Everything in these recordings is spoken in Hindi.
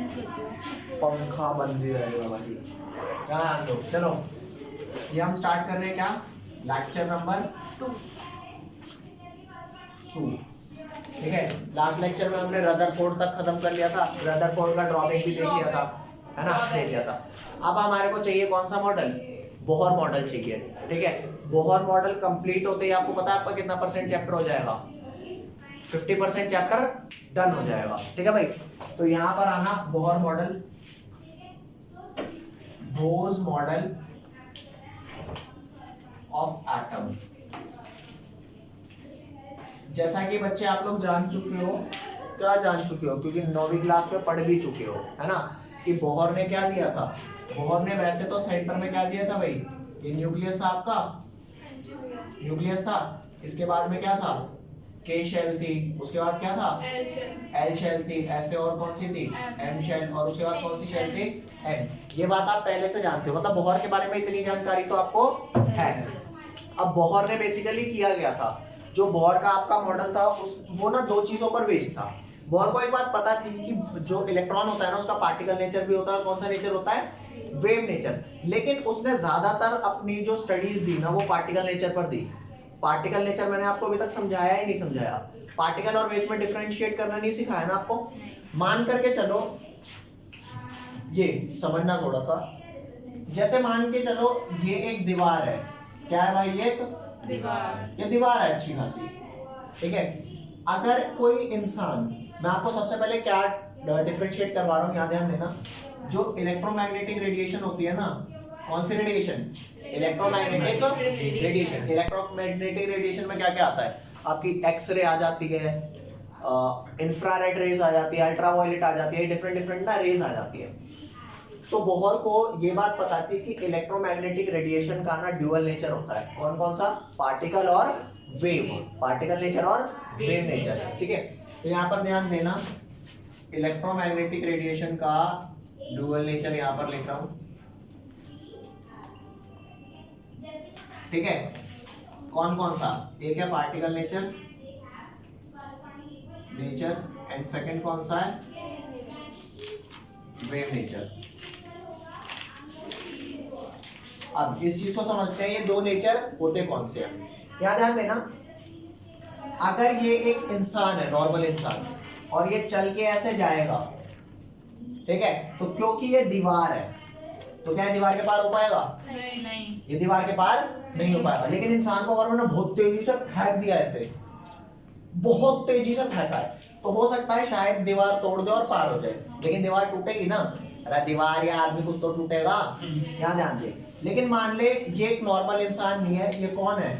पंखा बंद ही रहेगा भाई। ध्यान दो। चलो ये हम स्टार्ट कर रहे हैं क्या, लेक्चर नंबर 2। ठीक है, लास्ट लेक्चर में हमने रदरफोर्ड तक खत्म कर लिया था, रदरफोर्ड का ड्रॉबैक भी देख लिया था, है ना, देख लिया था। अब हमारे को चाहिए कौन सा मॉडल, बोहर मॉडल चाहिए। ठीक है, बोहर मॉडल कंप्लीट होते ही आपको पता है आपका कितना परसेंट चैप्टर हो जाएगा, 50% चैप्टर डन हो जाएगा। ठीक है भाई, तो यहां पर आना Bohr model, Bose model of atom. जैसा कि बच्चे आप लोग जान चुके हो, क्या जान चुके हो, क्योंकि 9वीं क्लास में पढ़ भी चुके हो, है ना, कि बोहर ने क्या दिया था। बोहर ने वैसे तो सेंटर में क्या दिया था भाई, ये न्यूक्लियस था आपका, न्यूक्लियस था, इसके बाद में क्या था, के शेल थी, उसके बाद क्या था, एल शेल थी, ऐसे और कौन सी थी, एम शेल, और उसके बाद कौन सी शेल थी, एन। ये बात आप पहले से जानते हो, मतलब बोहर के बारे में इतनी जानकारी तो आपको है। अब बोहर ने बेसिकली किया गया था, जो बोहर का आपका मॉडल था वो ना 2 चीजों पर बेस्ड था। बोहर को एक बात पता थी कि जो इलेक्ट्रॉन होता है ना, उसका पार्टिकल नेचर भी होता है, कौन सा नेचर होता है, वेव नेचर। लेकिन उसने ज्यादातर अपनी जो स्टडीज दी ना, वो पार्टिकल नेचर पर दी। पार्टिकल नेचर मैंने आपको अभी तक समझाया ही नहीं समझाया, पार्टिकल और वेव में डिफरेंशिएट करना नहीं सिखाया ना आपको। मान करके चलो, ये समझना थोड़ा सा, जैसे मान के चलो ये एक दीवार है, क्या है भाई, ये एक दीवार, ये दीवार है अच्छी खासी। ठीक है, अगर कोई इंसान, मैं आपको सबसे पहले क्या डिफरेंशिएट करवा रहा हूँ, यहाँ ध्यान देना, जो इलेक्ट्रोमैग्नेटिक रेडिएशन होती है ना, कौन सी radiation, electromagnetic radiation. Electromagnetic radiation में क्या क्या आता है, आपकी एक्सरे आ जाती है, इंफ्रारेड रेज आ जाती है, अल्ट्रावायलेट आ जाती है, डिफरेंट ना रेज आ जाती है। तो बोहर को ये बात पता थी कि इलेक्ट्रोमैग्नेटिक रेडिएशन का ना ड्यूअल नेचर होता है, कौन कौन सा, पार्टिकल और वेव, पार्टिकल नेचर और वेव नेचर। ठीक है, तो यहाँ पर ध्यान देना, इलेक्ट्रोमैग्नेटिक रेडिएशन का ड्यूअल नेचर यहाँ पर लिख रहा हूं। ठीक है, कौन कौन सा, एक है पार्टिकल नेचर एंड सेकंड कौन सा है, वेव नेचर। अब इस चीज को समझते हैं, ये 2 नेचर होते कौन से हैं। यहाँ ध्यान देना, अगर ये एक इंसान है, नॉर्मल इंसान, और ये चल के ऐसे जाएगा, ठीक है, तो क्योंकि ये दीवार है, तो क्या दीवार के पार हो पाएगा, नहीं, ये दीवार के पार नहीं हो पाएगा। लेकिन इंसान को अगर मैंने बहुत तेजी से फेंक दिया, ऐसे बहुत तेजी से फेंका है, तो हो सकता है शायद दीवार तोड़ दे और पार हो जाए, लेकिन दीवार टूटेगी ना, अरे दीवार या आदमी कुछ तो टूटेगा, यहाँ ध्यान दे। लेकिन मान ले ये एक नॉर्मल इंसान नहीं है, ये कौन है,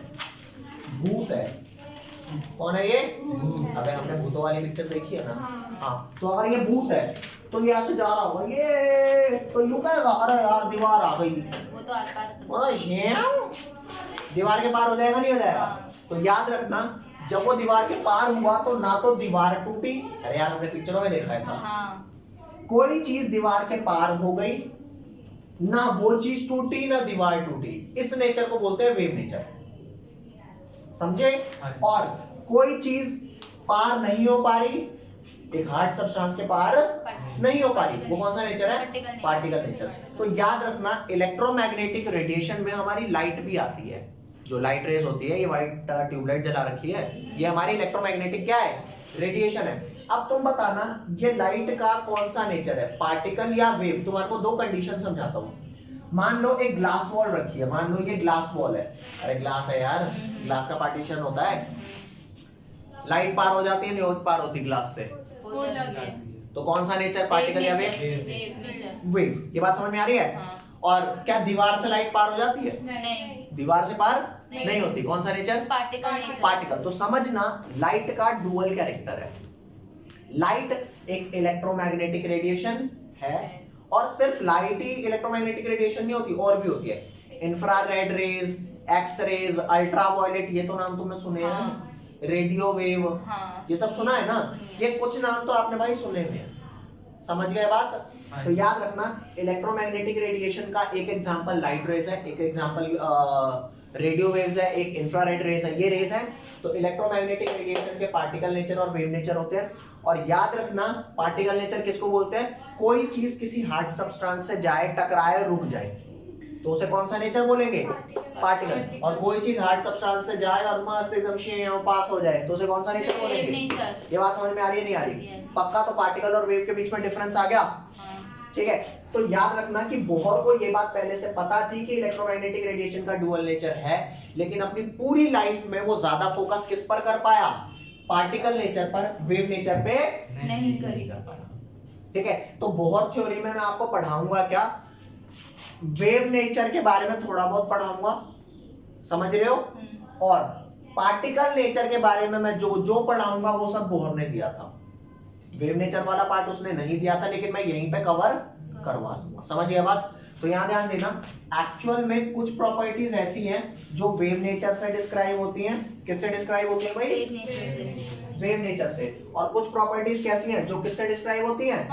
भूत है। कौन है ये, अबे हमने भूतों वाली पिक्चर देखी है ना, हाँ, तो अगर ये भूत है तो ये ऐसे जा रहा होगा, ये तो यूं कहेगा, अरे यार दीवार आ गई, वो तो आर पार, दीवार के पार हो जाएगा, नहीं हो जाएगा। तो याद रखना, जब वो दीवार के पार हुआ तो ना तो दीवार टूटी, अरे यार हमने पिक्चरों में देखा है सब, कोई चीज दीवार के पार हो गई, ना वो चीज टूटी ना दीवार टूटी, इस नेचर को बोलते हैं वेव नेचर, समझे। और कोई चीज पार नहीं हो पा रही, एक हार्ड सब्सटेंस के पार नहीं हो पा रही, वो कौन सा नेचर है, पार्टिकल नेचर। तो याद रखना, इलेक्ट्रोमैग्नेटिक रेडिएशन में हमारी लाइट भी आती है, जो लाइट रेज होती है, ये व्हाइट ट्यूबलाइट जला रखी है, ये हमारी इलेक्ट्रोमैग्नेटिक क्या है, रेडिएशन है। अब तुम बताना, ये लाइट का कौन सा नेचर है, पार्टिकल या वेव। तुम्हारे को 2 कंडीशन समझाता हूँ। मान लो एक ग्लास वॉल रखी है, मान लो ये ग्लास वॉल है, अरे ग्लास है यार, ग्लास का पार्टीशन होता है, लाइट पार हो जाती है, नहीं पार होती ग्लास से, हो जाती है। तो कौन सा नेचर, पार्टिकल या वेव, वेव। ये बात समझ में आ रही है। हाँ। और क्या दीवार से लाइट पार हो जाती है, नहीं, दीवार से पार नहीं होती, कौन सा नेचर, पार्टिकल। तो समझना, लाइट का डुअल कैरेक्टर है, लाइट एक इलेक्ट्रोमैग्नेटिक रेडिएशन है, और सिर्फ लाइट ही इलेक्ट्रोमैग्नेटिक रेडिएशन नहीं होती, और भी होती है, infrared rays, X rays, ultraviolet, ये तो नाम तुमने सुने हैं, रेडियो वेव, ये सब सुना है ना, ये कुछ नाम तो आपने भाई सुने हुए हैं, समझ गए बात। तो याद रखना, इलेक्ट्रोमैग्नेटिक रेडिएशन का एक एग्जांपल लाइट रेज है, एक एग्जांपल रेडियो वेव्स है, एक इंफ्रारेड रेज है, ये रेज है। तो इलेक्ट्रोमैग्नेटिक रेडिएशन के पार्टिकल नेचर और वेव नेचर होते हैं। और याद रखना पार्टिकल नेचर किसको बोलते हैं, कोई चीज किसी हार्ड सब्सटेंस से जाए, टकराए, रुक जाए तो उसे कौन सा नेचर बोलेंगे, पार्टिकल। और कोई चीज हार्ड सब्सटेंस से जाए और मस्त एकदम शें पास हो जाए तो उसे कौन सा नेचर बोलेंगे। ये बात समझ में आ रही है नहीं आ रही, पक्का। तो पार्टिकल और वेव के बीच में डिफरेंस आ गया, ठीक है। तो याद रखना कि बोहर को ये बात पहले से पता थी कि इलेक्ट्रोमैग्नेटिक रेडिएशन का डुअल नेचर है, लेकिन अपनी पूरी लाइफ में वो ज्यादा फोकस किस पर कर पाया, पार्टिकल नेचर पर, वेव नेचर पे नहीं कर पाया, ठीक है। तो बोहर थ्योरी में मैं आपको पढ़ाऊंगा क्या, वेव नेचर के बारे में थोड़ा बहुत पढ़ाऊंगा, समझ रहे हो, और पार्टिकल नेचर के बारे में मैं जो जो पढ़ाऊंगा वो सब बोहर ने दिया था। वेव नेचर वाला पार्ट उसने नहीं दिया था, लेकिन मैं यहीं पे कवर करवा दूंगा, समझ गया बात। तो यहां ध्यान देना, एक्चुअल में कुछ प्रॉपर्टीज ऐसी हैं जो वेव नेचर से डिस्क्राइब होती हैं। किससे डिस्क्राइब होती है भाई, वेव नेचर से। और कुछ प्रॉपर्टीज कैसी हैं जो किससे डिस्क्राइब होती हैं,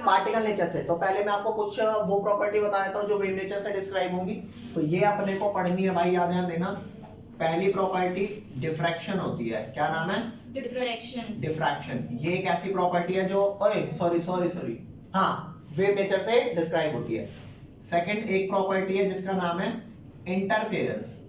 पार्टिकल नेचर से। तो पहले मैं आपको कुछ वो प्रॉपर्टी बताया था जो वेव नेचर से डिस्क्राइब होंगी, तो ये अपने को पढ़नी है भाई, याद ध्यान देना। पहली प्रॉपर्टी डिफ्रैक्शन होती है, क्या नाम है, डिफ्रैक्शन। ये एक ऐसी प्रॉपर्टी है जो सॉरी हाँ, वेव नेचर से डिस्क्राइब होती है। सेकंड एक प्रॉपर्टी है जिसका नाम है इंटरफेरेंस।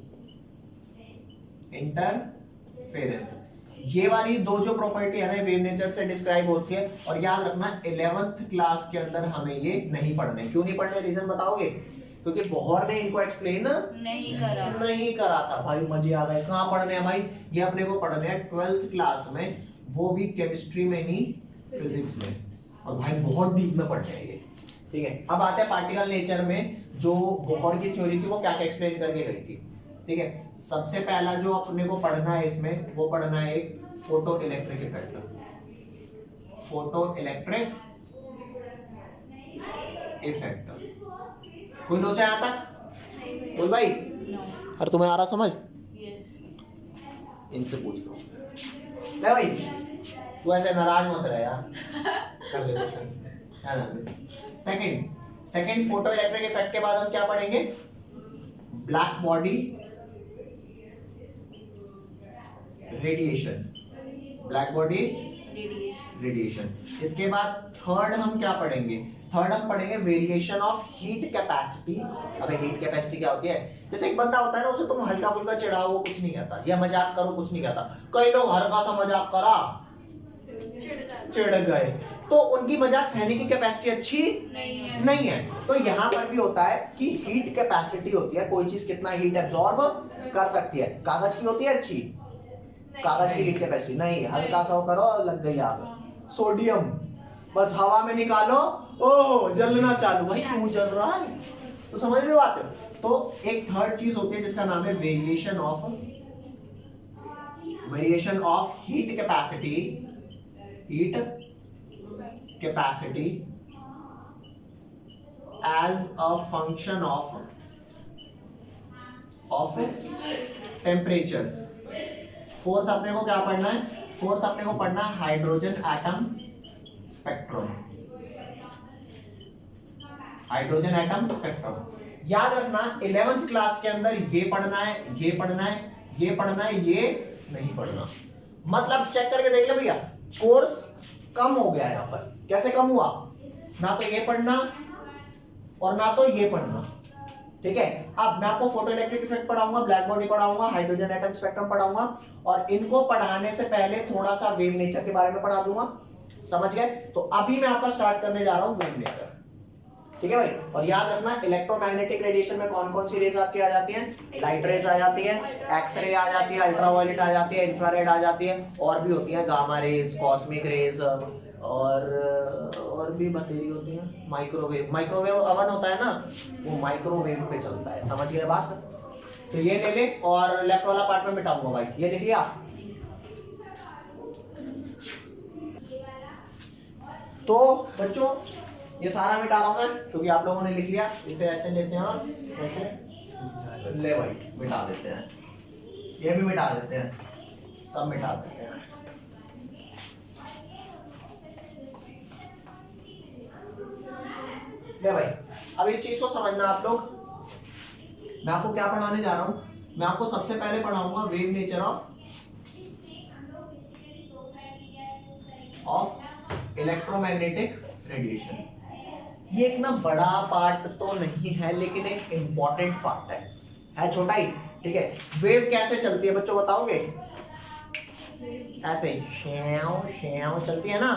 ये वाली दो जो प्रॉपर्टी है ना वेव नेचर से डिस्क्राइब होती है। और याद रखना 11th क्लास के अंदर हमें ये नहीं पढ़ने। क्यों नहीं पढ़ने, रीजन बताओगे, क्योंकि बोहर ने इनको एक्सप्लेन नहीं करा था भाई। मजे आ गए। कहाँ पढ़ने हैं भाई, ये अपने को पढ़ने हैं 12th क्लास में, वो भी केमिस्ट्री में ही, फिजिक्स में। और भाई बहुत डीप में पढ़ने हैं ये, ठीक है। अब आते हैं पार्टिकल नेचर में, जो बोहर की थ्योरी थी वो क्या क्या एक्सप्लेन करके गई थी, ठीक है। सबसे पहला जो अपने को पढ़ना है इसमें, वो पढ़ना है एक फोटो इलेक्ट्रिक इफेक्ट। कोई लोचा आता बोल भाई, और तुम्हें आ रहा समझ, इनसे पूछ लो। ले भाई तू ऐसे नाराज मत रहे यार, कर ले question. Second photo electric effect के बाद हम क्या पढ़ेंगे, ब्लैक बॉडी रेडिएशन। इसके बाद थर्ड हम क्या पढ़ेंगे, हम पढ़ेंगे वेरिएशन ऑफ हीट कैपेसिटी। अबे हीट कैपेसिटी क्या होती है, जैसे एक बंदा होता है ना, उसे तुम हल्का फुल्का चिढ़ाओ वो कुछ नहीं कहता, या मजाक करो कुछ नहीं कहता। कई लोग हल्का सा मजाक करा चिढ़ गए, तो उनकी मजाक सहने की कैपेसिटी अच्छी नहीं है। तो यहाँ पर भी होता है कि हीट कैपेसिटी होती है, कोई चीज कितना हीट एब्जॉर्ब कर सकती है। कागज की होती है अच्छी, कागज की हीट कैपेसिटी नहीं, हल्का सा करो लग गई आग। सोडियम बस हवा में निकालो, ओह जलना चालू, भाई क्यों जल रहा है, तो समझ रहे हो बात। तो एक थर्ड चीज होती है जिसका नाम है variation of heat capacity as a function of temperature. Fourth अपने को क्या पढ़ना है, हाइड्रोजन एटम स्पेक्ट्रम। याद रखना 11th क्लास के अंदर ये पढ़ना है, ये नहीं पढ़ना। मतलब चेक करके देख ले भैया, कोर्स कम हो गया यहाँ पर। कैसे कम हुआ, ना तो ये पढ़ना और ना तो ये पढ़ना, ठीक है। अब मैं आपको फोटो इलेक्ट्रिक इफेक्ट पढ़ाऊंगा, ब्लैक बॉडी पढ़ाऊंगा, हाइड्रोजन एटम स्पेक्ट्रम पढ़ाऊंगा, और इनको पढ़ाने से पहले थोड़ा सा वेव नेचर के बारे में पढ़ा दूंगा, समझ गए। तो अभी मैं आपका स्टार्ट करने जा रहा हूं वेव नेचर, ठीक है भाई। और याद रखना इलेक्ट्रोमैग्नेटिक रेडिएशन में कौन कौन सी रेज आपकी आ जाती हैं, लाइट रेज आ जाती है, एक्सरे आ जाती है, अल्ट्रावायलेट आ जाती है, इंफ्रारेड आ जाती है, और भी होती है गामा रेज, कॉस्मिक रेज, और भी बतेरी होती है। माइक्रोवेव अवन होता है ना, वो माइक्रोवेव पे चलता है, समझ गए बात। तो ये ले ले, और लेफ्ट वाला पार्ट में मिटाऊंगा भाई, ये लिख लिया। तो बच्चों ये सारा मिटा रहा हूं मैं, क्योंकि आप लोगों ने लिख लिया। इसे ऐसे लेते हैं और ऐसे ले भाई मिटा देते हैं, ये भी मिटा देते हैं, सब मिटा देते हैं। ले भाई अब इस चीज को समझना आप लोग। मैं आपको क्या पढ़ाने जा रहा हूं, मैं आपको सबसे पहले पढ़ाऊंगा wave nature of electromagnetic radiation. ये एक ना बड़ा पार्ट तो नहीं है लेकिन एक इंपॉर्टेंट पार्ट है छोटा ही, ठीक है। वेव कैसे चलती है बच्चों बताओगे? ऐसे ही शेव शेव चलती है ना।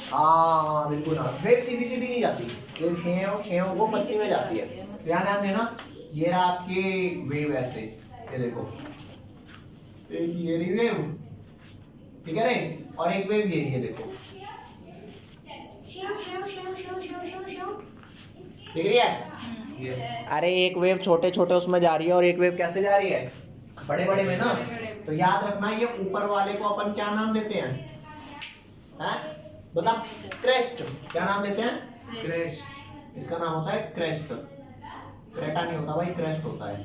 हाँ बिल्कुल ना, वेव सीधी सीधी नहीं जाती, वेव शेव शेव वो मस्ती में जाती है। तो ध्यान देना, ये रहा आपके वेव ऐसे, ये देखो एक ये रही वेव, ठीक है रे, और एक वेव ये देखो, दिख रही है? yes. अरे एक वेव छोटे छोटे उसमें जा रही है और एक वेव कैसे जा रही है? बड़े बड़े में ना। तो याद रखना ये ऊपर वाले को अपन क्या नाम देते हैं? बता, क्रेस्ट। क्या नाम देते हैं? क्रेस्ट। इसका नाम होता है क्रेस्ट। क्रेटा नहीं होता भाई, क्रेस्ट होता है।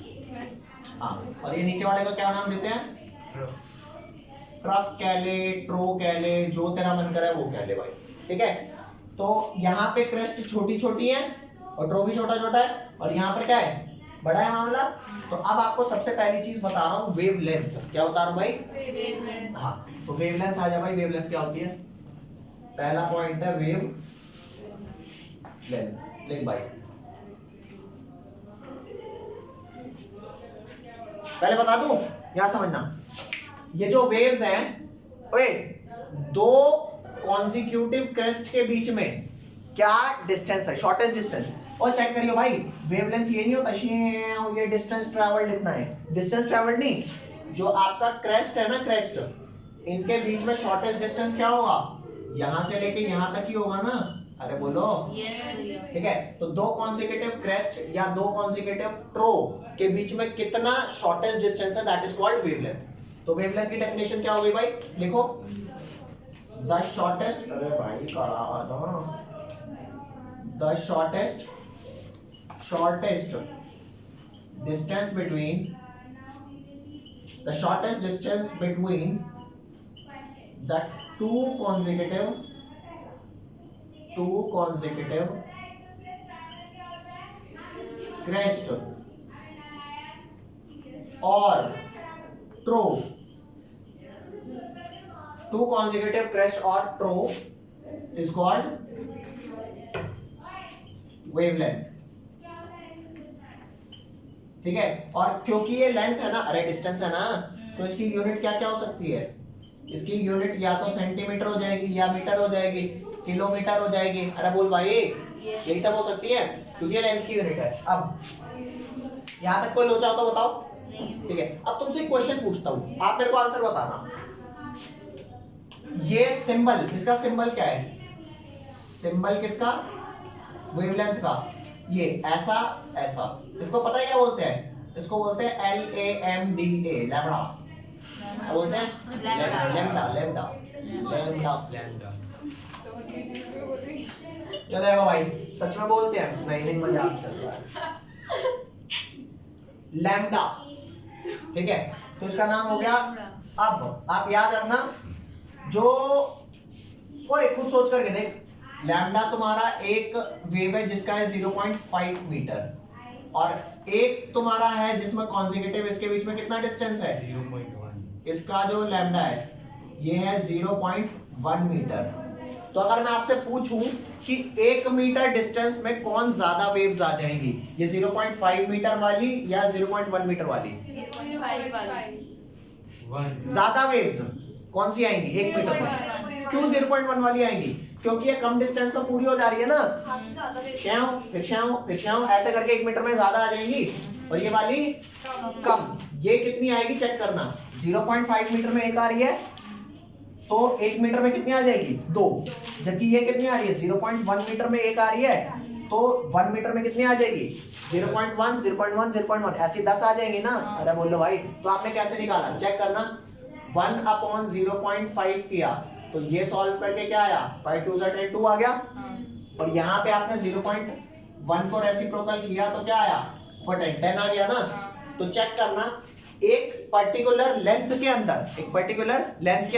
हाँ, और ये नीचे वाले का क्या नाम देते हैं? ट्रफ कह ले, ट्रो कह ले, जो तेरा मन करे वो कह ले भाई, ठीक है। तो यहाँ पे क्रेस्ट छोटी छोटी है और ट्रो भी छोटा छोटा है, और यहाँ पर क्या है? बड़ा है मामला। तो अब आपको सबसे पहली चीज बता रहा हूँ, वेव लेंथ। क्या बता रहा हूँ भाई? Wave length. हाँ, तो वेव लेंथ आ जा भाई। वेव लेंथ क्या होती है? पहला पॉइंट है वेव लेंथ। लिख भाई, पहले बता दूं, यहां समझना। ये जो वेव्स हैं, ओए, दो कॉन्सिक्यूटिव क्रेस्ट के बीच में क्या डिस्टेंस है? Shortest distance. और चेक करियो भाई, वेवलेंथ ये नहीं होता ये डिस्टेंस ट्रैवल्ड इतना है, डिस्टेंस ट्रैवल्ड नहीं। जो आपका क्रेस्ट है ना, क्रेस्ट, इनके बीच में शॉर्टेस्ट डिस्टेंस क्या होगा? यहां से लेके यहां तक ही होगा ना। अरे बोलो ठीक है। तो दो कॉन्सिक्यूटिव क्रेस्ट या दो कॉन्सिक्यूटिव ट्रो के बीच में कितना शॉर्टेस्ट डिस्टेंस है, दैट इज कॉल्ड वेवलेंथ। तो वेवलेंथ की डेफिनेशन क्या हो गई भाई? लिखो, द शॉर्टेस्ट, अरे भाई काला आ जाओ, the shortest distance between the shortest distance between the two consecutive crest or trough, two consecutive crest or trough is called wavelength, ठीक है। और क्योंकि ये लेंथ है ना, अरे डिस्टेंस है ना, तो इसकी यूनिट क्या क्या हो सकती है? इसकी यूनिट या तो सेंटीमीटर हो जाएगी, या मीटर हो जाएगी, किलोमीटर हो जाएगी। अरे बोल भाई, यही सब हो सकती है क्योंकि ये लेंथ की यूनिट है। अब यहाँ तक कोई लोचा हो तो बताओ, ठीक है। अब तुमसे क्वेश्चन पूछता हूँ, आप मेरे को आंसर बताना। ये सिंबल, इसका सिंबल क्या है? सिंबल किसका? वेवलेंथ का। ये ऐसा ऐसा, इसको पता है क्या बोलते हैं? इसको बोलते हैं LAMDA, लैम्डा। क्या बोलते हैं? Lambda lambda lambda. क्या देखो भाई, सच में बोलते हैं? नहीं मजाक चल रहा है। लैम्डा, ठीक है। तो इसका नाम हो गया। अब आप याद रखना, जो खुद सोच करके देख, लैम्डा तुम्हारा एक वेव है जिसका है 0.5 मीटर, और एक तुम्हारा है जिसमें कॉन्जिक्यूटिव, इसके बीच में कितना डिस्टेंस है? 0.1। इसका जो लैम्डा है ये है 0.1 मीटर। तो अगर मैं आपसे पूछूं कि 1 मीटर डिस्टेंस में कौन ज्यादा वेव्स आ जाएंगी, ये 0.5 मीटर वाली या 0.1 मीटर वाली? 0.5 वाली। ज्यादा वेव्स कौन सी आएंगी 1 मीटर में? क्यों 0.1 वाली आएंगी? क्योंकि ये कम डिस्टेंस में पूरी हो जा रही है ना। फिर ऐसे करके 1 मीटर में ज्यादा आ जाएंगी, और ये वाली कम। ये कितनी आएगी चेक करना, 0.5 मीटर में एक आ रही है, तो 1 मीटर में कितनी आ जाएगी? 2। जबकि ये कितनी आ रही है? 0.1 मीटर में एक आ रही है, तो 1 मीटर में कितनी आ जाएगी? 0.1 0.1 0.1, ऐसी 10 आ जाएंगी ना। अरे बोलो भाई, तो आपने कैसे निकाला? चेक करना, 1/0.5 किया तो ये सॉल्व करके क्या आया? 5 2 10 2 आ गया। और यहाँ पे आपने 0.1 को रेसिप्रोकल किया तो क्या आया? 10 आ गया ना। तो चेक करना, एक पर्टिकुलर लेंथ के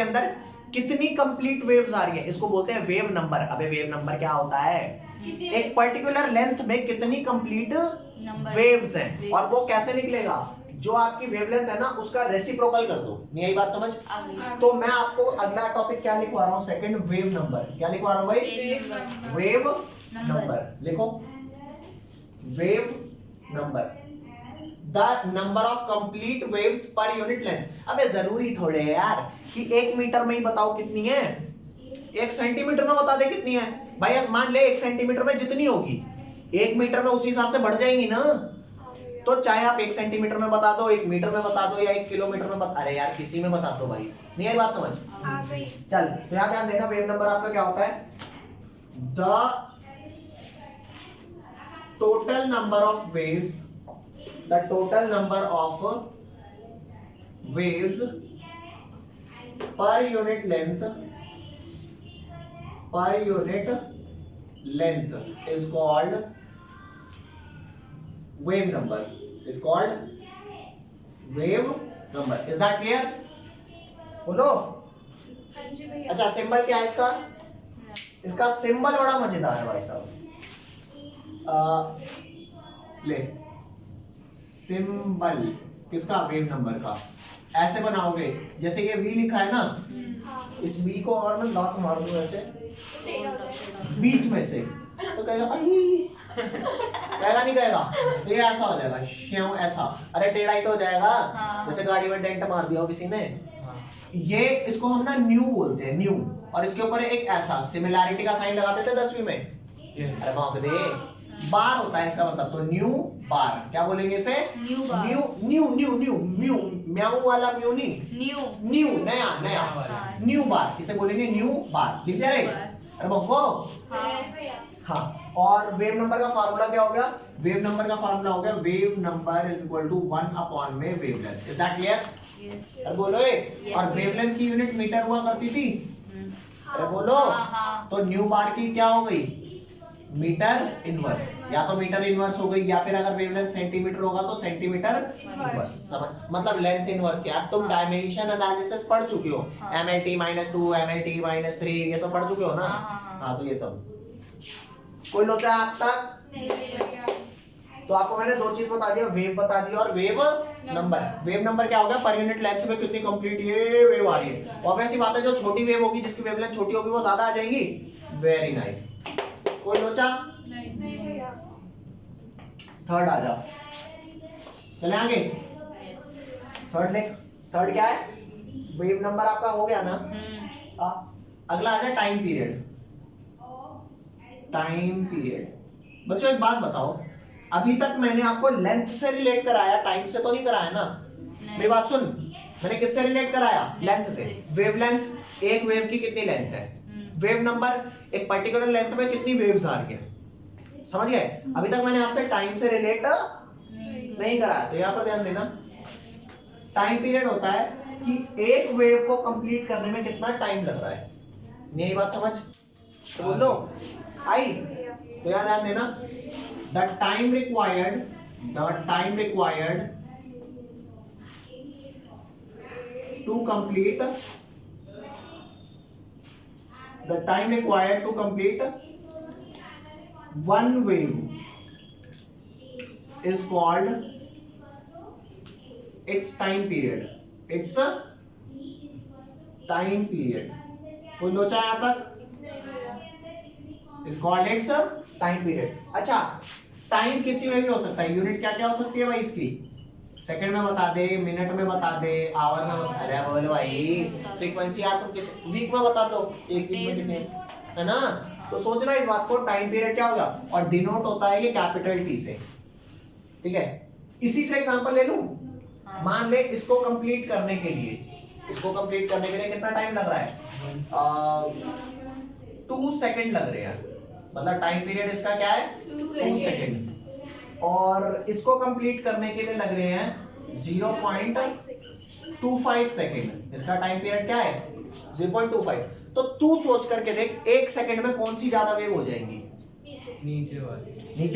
अंदर कितनी कंप्लीट वेव्स आ रही है, इसको बोलते हैं वेव नंबर। अबे वेव नंबर क्या होता है? एक पर्टिकुलर लेंथ में कितनी कंप्लीट वेव्स हैं, और वो कैसे निकलेगा? जो आपकी वेवलेंथ है ना उसका रेसिप्रोकल कर दो। नहीं आई बात समझ? आ गई। तो मैं आपको अगला टॉपिक क्या लिखवा रहा हूँ, सेकंड वेव नंबर। क्या लिखवा रहा हूँ भाई? Wave number. लिखो wave number, the number of complete waves per unit length. अबे जरूरी थोड़े है यार कि 1 मीटर में ही बताओ कितनी है, 1 सेंटीमीटर में बता दे कितनी है। भाई अब मान ले 1 सेंटीमीटर में जितनी होगी 1 मीटर में उसी हिसाब से बढ़ जाएंगी ना। तो चाहे आप 1 सेंटीमीटर में बता दो, 1 मीटर में बता दो या 1 किलोमीटर में बता, अरे यार किसी में बता दो भाई। नहीं आई बात समझ? आ गई। चल तो यहाँ ध्यान देना, वेव नंबर आपका क्या होता है? The total number of waves, the total number of waves per unit length is called wave number, is called wave number. Is that clear? बोलो। अच्छा सिंबल क्या है इसका? इसका सिंबल बड़ा मजेदार है भाई साहब। ले सिंबल किसका? वेव नंबर का। ऐसे बनाओगे जैसे ये V लिखा है ना, इस V को और मैं लात मार दूं ऐसे बीच में से, तो कहेगा कहेगा नहीं कहेगा, तो ये ऐसा हो जाएगा श्यों ऐसा। अरे टेढ़ा ही तो हो जाएगा। हाँ। जैसे गाड़ी में डेंट मार दिया हो किसी ने। ये इसको हम ना न्यू बोलते हैं, न्यू। और इसके ऊपर एक ऐसा सिमिलैरिटी का साइन लगाते थे 10वीं में। अरे भौंक दे, बार होता है इसका मतलब। तो न्यू बार क्या बोलेंगे इसे? Nu bar. Nu nu nu nu mu, म्याऊ वाला म्यू नहीं, न्यू। न्यू नया नया, हाँ। न्यू बार इसे बोलेंगे न्यू बार। लिख दिया रे? अरे भौंको। हाँ, और वेव नंबर का फार्मूला क्या हो गया? वेव नंबर का फार्मूला हो गया wave number is equal to 1 upon में वेवलेंथ। Is that clear? अरे बोलो ए। और वेवलेंथ की यूनिट मीटर हुआ करती थी। अरे बोलो। हाँ। तो न्यू बार की क्या हो गई? Metre inverse. या तो मीटर इनवर्स हो गई, या फिर अगर वेवलेंथ सेंटीमीटर होगा तो सेंटीमीटर इनवर्स। समझ मतलब लेंथ इनवर्स। यार तुम डायमेंशन एनालिसिस पढ़ चुके हो, MLT -2 MLT -3 ये सब पढ़ चुके हो ना। हाँ तो ये सब कोई लोचा है आप तक? तो आपको मैंने दो चीज बता दिया, वेव बता दिया और वेव नंबर। वेव नंबर क्या होगा? पर यूनिट लेंथ में कितनी कंप्लीट ये वेव आ रही है। ऑब्वियस सी बात है, जो छोटी वेव होगी जिसकी वेवलेंथ छोटी होगी वो ज्यादा आ जाएगी। Very nice. कोई लोचा? थर्ड आ जा, चले आगे। थर्ड लिख। थर्ड क्या है? वेव नंबर आपका हो गया ना। अगला आ जाए टाइम पीरियड। Time period. बच्चों एक बात बताओ, अभी तक मैंने आपको लेंथ से रिलेट कराया, टाइम से तो नहीं कराया ना। मेरी बात सुन, मैंने किससे रिलेट कराया? लेंथ से। वेवलेंथ, एक वेव की कितनी लेंथ है। वेव नंबर, एक पर्टिकुलर लेंथ में कितनी वेव्स आ रही है। समझ गए? अभी तक मैंने आपसे टाइम से रिलेट नहीं कराया। तो यहाँ पर ध्यान देना, टाइम पीरियड होता है कि एक वेव को कंप्लीट करने में कितना टाइम लग रहा है। यही बात समझ? तो बोलो आई। तो यहाँ ध्यान देना, the time required to complete one wave is called its time period. It's a time period. कोई लोचा यहाँ तक? Is called its a time period. अच्छा, टाइम किसी में भी हो सकता है। यूनिट क्या क्या हो सकती है भाई इसकी? सेकंड में बता दे, मिनट में बता दे, आवर में बता। अरे बोलो भाई, फ्रीक्वेंसी यार तुम किस वीक में बता दो, एक वीक में कितने है ना। तो सोचना इस बात को, टाइम पीरियड क्या होगा। और डिनोट होता है ये कैपिटल टी से। ठीक है, इसी से एग्जांपल ले लूं। मान ले इसको कंप्लीट करने के लिए कितना टाइम लग रहा है? 2 सेकंड लग रहे हैं। मतलब टाइम पीरियड इसका क्या है? 2 सेकंड। और इसको कंप्लीट करने के लिए लग रहे हैं 0.25 सेकंड। इसका टाइम पीरियड क्या है? 0.25। तो तू सोच करके देख, 1 सेकंड में कौन सी ज्यादा वेव हो जाएंगी? नीचे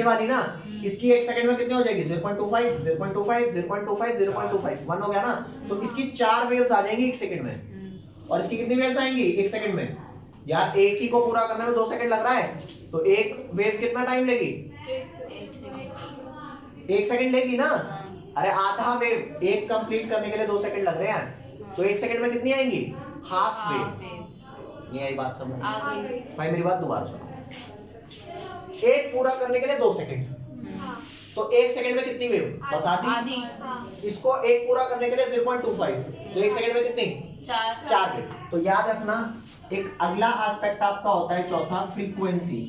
वाली ना। इसकी 1 सेकंड में कितनी हो जाएगी? 0.25 0.25 0.25 0.25 1 हो गया ना। तो इसकी 4 वेव्स आ जाएंगी 1 सेकंड में। और इसकी कितनी वेव्स आएंगी 1 सेकंड में? यार एक ही को पूरा करने में 2 सेकंड लग रहा है, तो एक वेव कितना टाइम लेगी? 1 सेकंड लेगी ना। अरे आधा वेव एक कंप्लीट करने के लिए 2 सेकंड लग रहे हैं, तो 1 सेकंड में कितनी आएंगी? Half wave. नहीं आई बात समझ? आ गई। भाई मेरी बात दोबारा सुनो। एक पूरा करने के लिए 2 सेकंड, तो 1 सेकंड में कितनी वेव? बस आधी। आधी। इसको एक पूरा करने के लिए 0.25, तो 1 सेकंड में कितनी? 4 वेव। तो याद रखना, एक अगला एस्पेक्ट आपका होता है चौथा, फ्रीक्वेंसी।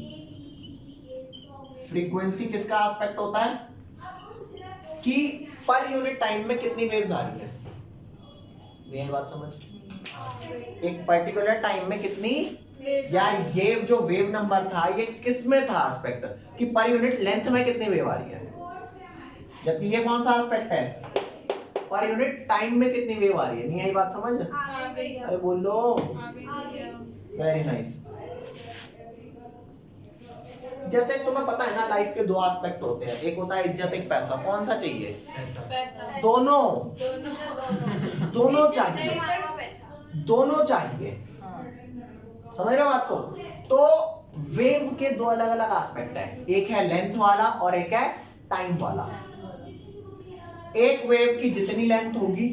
फ्रीक्वेंसी किसका एस्पेक्ट होता है? कि पर यूनिट टाइम में कितनी वेव्स आ रही है। ये बात समझ? एक पर्टिकुलर टाइम में कितनी, यार ये जो वेव नंबर था ये किस में था एस्पेक्ट, कि पर यूनिट लेंथ में कितनी वेव आ रही है। जबकि ये कौन सा एस्पेक्ट है? पर यूनिट टाइम में कितनी वेव आ रही है। नहीं आई बात समझ? अरे बोलो। Very nice. जैसे तुम्हें पता है ना, लाइफ के 2 एस्पेक्ट होते हैं, एक होता है इज्जत, एक पैसा। कौन सा चाहिए? दोनों। दोनों चाहिए, दोनों चाहिए। समझ रहे हो बात को? तो वेव के 2 अलग अलग एस्पेक्ट है, एक है लेंथ वाला और एक है टाइम वाला। एक वेव की जितनी लेंथ होगी,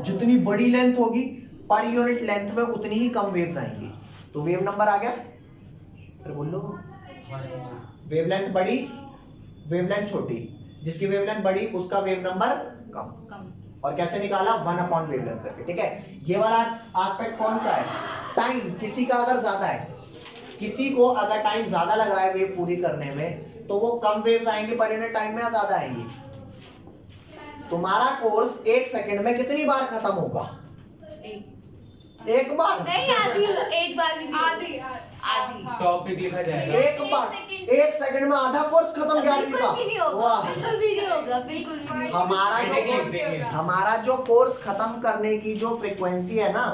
जितनी बड़ी लेंथ होगी, पर यूनिट लेंथ में उतनी ही कम वेव्स आएंगी। तो वेव नंबर आ गया। फिर बोलो, वेवलेंथ बड़ी, वेवलेंथ छोटी। जिसकी वेवलेंथ बड़ी उसका वेव नंबर कम। और कैसे निकाला? 1 वेवलेंथ करके। ठीक है, ये वाला एस्पेक्ट कौन सा है? टाइम। किसी का अगर ज्यादा है, किसी को अगर टाइम ज्यादा लग रहा है वेव पूरी करने में, तो वो कम वेव्स आएंगी पर यूनिट टाइम में, ज्यादा आएंगी। तुम्हारा कोर्स 1 सेकंड में कितनी बार खत्म होगा? एक बार नहीं, आधी। एक बार भी नहीं। आधी। टॉपिक लिखा जाएगा। एक बार 1 सेकंड में आधा कोर्स खत्म। 11वीं का। बिल्कुल भी नहीं होगा। वाह। बिल्कुल भी नहीं होगा। बिल्कुल भी नहीं। हमारा जो कोर्स खत्म करने की जो फ्रीक्वेंसी है ना,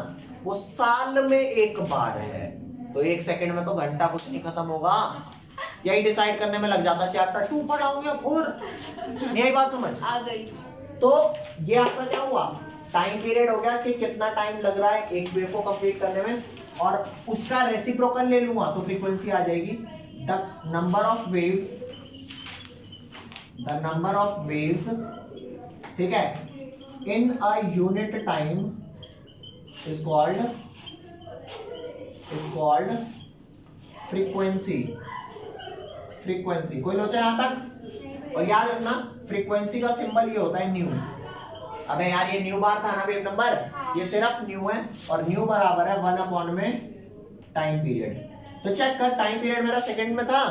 वो साल में 1 बार है। तो 1 सेकंड में तो घंटा कुछ नहीं खत्म होगा। यही डिसाइड करने में लग जाता है चैप्टर 2 पढ़ाऊं या 4। नहीं आई बात समझ? आ गई। तो ये आपका क्या हुआ? टाइम पीरियड हो गया कि कितना टाइम लग रहा है एक वेव को कंप्लीट करने में, और उसका रेसिप्रोकल ले लूंगा तो फ्रीक्वेंसी आ जाएगी। The number of waves, the number of waves, ठीक है, in a unit time is called frequency. Frequency कोई लोचा यहां तक? और याद रखना, फ्रीक्वेंसी का सिंबल ये होता है न्यू। अबे यार ये न्यू बार था ना वेव नंबर, ये सिर्फ न्यू है, और न्यू बराबर है 1 में टाइम पीरियड। तो चेक कर, टाइम पीरियड मेरा सेकंड में था,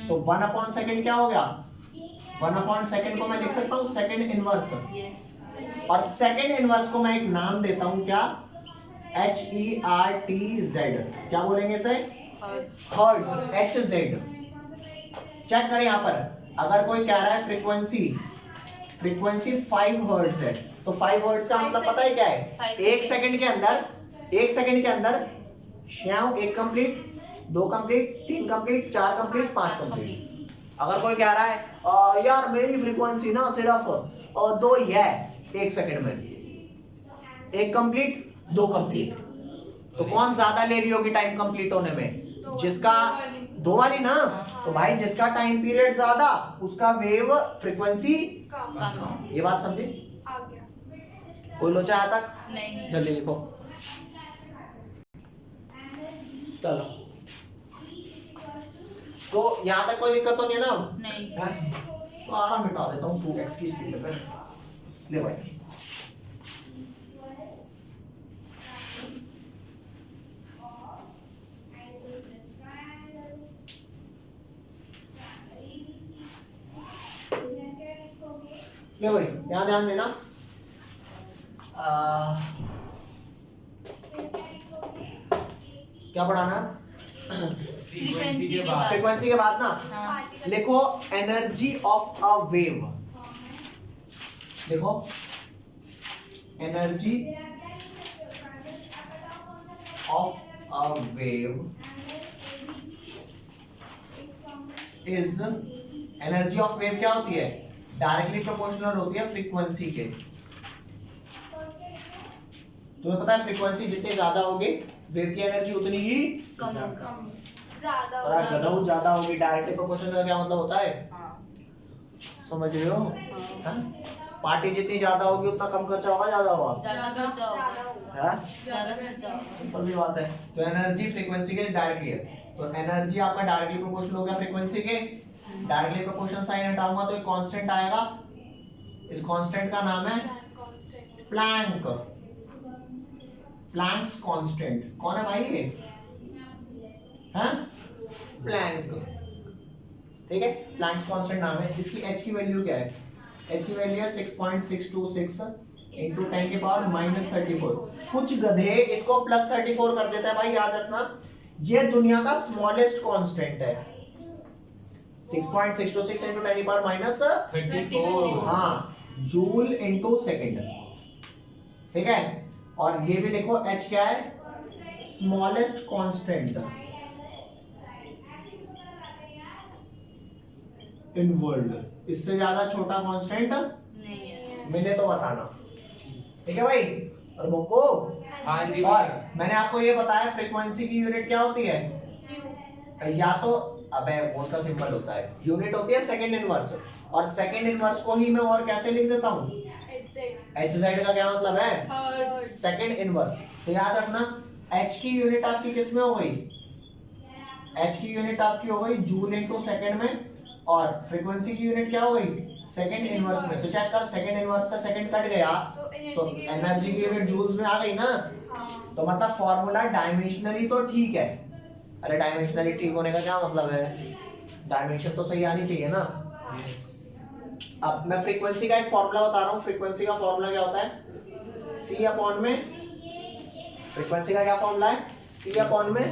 तो 1 सेकंड क्या हो गया? 1 सेकंड को मैं लिख सकता हूँ सेकंड इनवर्स। और सेकंड इनवर्स को मैं एक नाम देता हूँ, क्या? HERTZ। क्या बोलेंगे इसे? हर्ट्ज। HZ। चेक करें यहाँ पर, अगर कोई कह रहा है फ्रीक्वेंसी 5 हर्ट्ज है, तो 5 हर्ट्ज का मतलब पता है क्या है? 1 सेकंड के अंदर Shyam 1 complete, 2 complete, 3 complete, 4 complete, 5 complete. अगर कोई कह रहा है यार मेरी फ्रीक्वेंसी ना सिर्फ 2 ही है 1 सेकंड में, 1 कंप्लीट, 2 कंप्लीट, तो कौन ज्यादा ले रही होगी टाइम कंप्लीट होने में? जिसका 2 वाली ना। तो भाई जिसका टाइम पीरियड ज्यादा उसका वेव फ्रीक्वेंसी कम। ये बात समझे? आ गया। कोई लोचा आया तक? नहीं। जल्दी लिखो। चलो, तो यहाँ तक कोई दिक्कत तो नहीं है ना? नहीं। सारा मिटा देता हूँ 2x की स्पीड पे। ले भाई, ले भाई, यहाँ ध्यान देना। क्या पढ़ाना? फ्रीक्वेंसी के बाद। फ्रीक्वेंसी के बाद ना हाँ। लिखो एनर्जी ऑफ अ वेव। लिखो energy of a wave is, energy of wave क्या होती है? डायरेक्टली प्रोपोर्शनल होती है फ्रीक्वेंसी के। तुम्हें पता है फ्रीक्वेंसी जितनी ज्यादा होगी वेव की एनर्जी उतनी ही कम। ज्यादा और गदौ ज्यादा होगी। डायरेक्टली प्रोपोर्शनल का क्या मतलब होता है? हाँ। समझ रहे हो? हाँ? पार्टी जितनी ज्यादा होगी उतना कम खर्चा होगा, ज्यादा होगा? ज्यादा खर्चा होगा। ज्यादा होगा। हाँ? ज्यादा खर्चा होगा। सिंपल सी बात है। तो एनर्जी फ्रीक्वेंसी के डायरेक्टली है, तो एनर्जी आपका डायरेक्टली प्रोपोर्शनल होगा फ्रीक्वेंसी के। डायरेक्टली प्रोपोर्शनल साइन हटाऊंगा तो एक कांस्टेंट आएगा, इस कांस्टेंट का नाम है कांस्टेंट। Planck, Planck's constant. कौन है भाई ये? हाँ, प्लैंक, ठीक है, प्लैंक्स कांस्टेंट नाम है। इसकी h की वैल्यू क्या है? h की वैल्यू है 6.626 इंटू 10 की पावर -34। कुछ गधे इसको +34 कर देता है भाई, याद रखना ये दुनिया का स्मॉलेस्ट कांस्टेंट है। 6.626 इंटू 10 की पावर -34। हाँ, जूल इंटू सेकेंड, ठीक है। और ये भी लिखो h क्या है? Smallest constant in world. इससे ज्यादा छोटा कांस्टेंट नहीं है। मिले तो बताना, ठीक है भाई। और बोको, हाँ जी। और मैंने आपको ये बताया फ्रीक्वेंसी की यूनिट क्या होती है? क्यों? या तो अबे वो उसका सिंबल होता है, यूनिट होती है सेकंड इनवर्स, और सेकंड इनवर्स को ही मैं और कैसे लिख देता हूँ? एग्जैक्ट। HZ का क्या मतलब है? हर्ट्ज। Second inverse. तो याद रखना h की यूनिट आपकी किस में हो गई? h की यूनिट आपकी हो गई जूल इंटू सेकंड में, और फ्रीक्वेंसी की यूनिट क्या हो गई? सेकंड इनवर्स में। तो चेक कर, सेकंड इनवर्स से सेकंड कट गया तो एनर्जी की यूनिट जूल्स में आ गई ना। हाँ। तो मतलब फॉर्मूला डायमेंशनली तो ठीक है। अरे डायमेंशनली ठीक होने का क्या मतलब है? डायमेंशन तो सही आनी चाहिए ना। Yes. अब मैं फ्रीक्वेंसी का एक फॉर्मूला बता रहा हूँ। फ्रीक्वेंसी का फॉर्मूला क्या होता है? C अपॉन में, फ्रीक्वेंसी का क्या फॉर्मूला है? C अपॉन में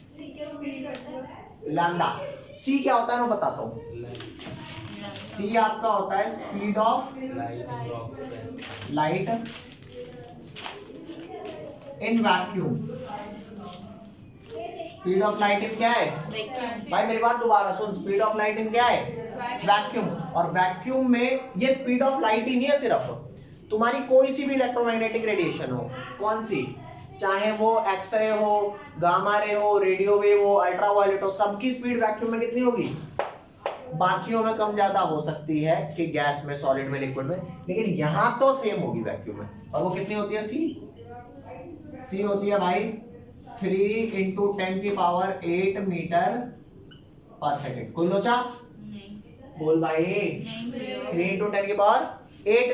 सी के रूट करते हो। लैम्डा। C क्या होता है मैं बताता हूँ। C आपका होता है speed of light in vacuum. Speed of light in क्या है? वैक्यूम। भाई मेरी बात दोबारा सुन, स्पीड ऑफ लाइट इन क्या है? वैक्यूम। और वैक्यूम में ये स्पीड ऑफ लाइट ही नहीं है सिर्फ, तुम्हारी कोई सी भी इलेक्ट्रोमैग्नेटिक रेडिएशन हो, कौन सी, चाहे वो एक्सरे हो, गामा रे हो, रेडियो वेव हो, अल्ट्रावायलेट हो, सबकी स्पीड वैक्यूम में कितनी होगी? बाकियों में कम ज्यादा हो सकती है कि गैस में, सॉलिड में, लिक्विड में, लेकिन यहां तो सेम होगी वैक्यूम में। और वो कितनी होती है? सी होती है भाई 3 इंटू 10 की पावर 8 मीटर पर सेकेंड। कोई लोचा? नहीं। बोल भाई। नहीं भैया। 3 इंटू 10 की पावर 8